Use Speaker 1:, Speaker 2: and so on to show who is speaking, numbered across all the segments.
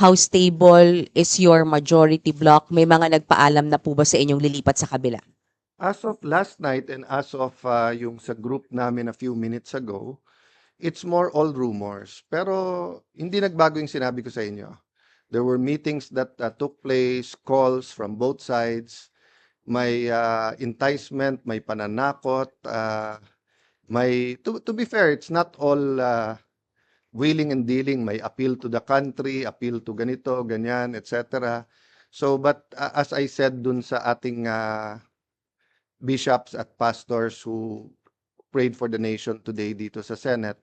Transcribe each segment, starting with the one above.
Speaker 1: How stable is your majority block? May mga nagpaalam na po ba sa inyong lilipat sa kabila?
Speaker 2: As of last night and as of yung sa group namin a few minutes ago, it's more all rumors. Pero hindi nagbago yung sinabi ko sa inyo. There were meetings that took place, calls from both sides. May enticement, may pananakot, to be fair, it's not all willing and dealing. May appeal to the country, appeal to ganito, ganyan, etc. So, but as I said dun sa ating bishops at pastors who prayed for the nation today dito sa Senate,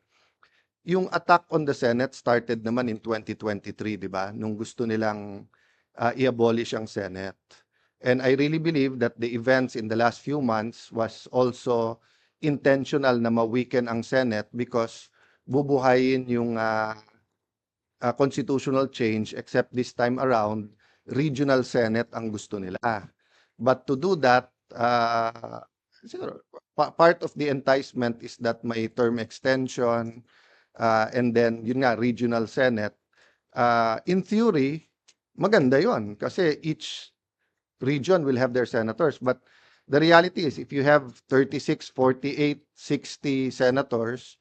Speaker 2: yung attack on the Senate started naman in 2023, di ba? Nung gusto nilang i-abolish ang Senate. And I really believe that the events in the last few months was also intentional na ma-weaken ang Senate because bubuhayin yung constitutional change, except this time around, regional Senate ang gusto nila. But to do that, siguro, part of the enticement is that may term extension, and then yun nga, regional Senate. In theory, maganda yon kasi each region will have their senators. But the reality is, if you have 36, 48, 60 senators,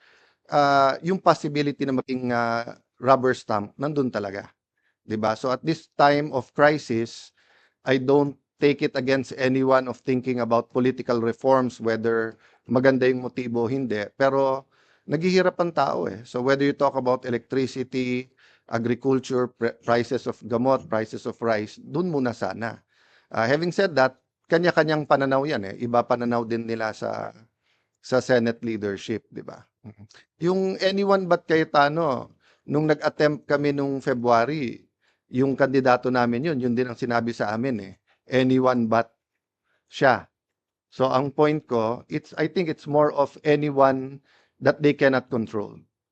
Speaker 2: yung possibility na maging rubber stamp, nandun talaga. 'Di ba? So at this time of crisis, I don't take it against anyone of thinking about political reforms, whether maganda yung motibo o hindi. Pero naghihirap ang tao eh. So whether you talk about electricity, agriculture, prices of gamot, prices of rice, dun muna sana. Having said that, kanya-kanyang pananaw yan eh. Iba pananaw din nila sa Senate leadership, di ba? Yung anyone but Cayetano, nung nag-attempt kami nung February, yung kandidato namin yun din ang sinabi sa amin eh. Anyone but siya. So ang point ko, I think it's more of anyone that they cannot control.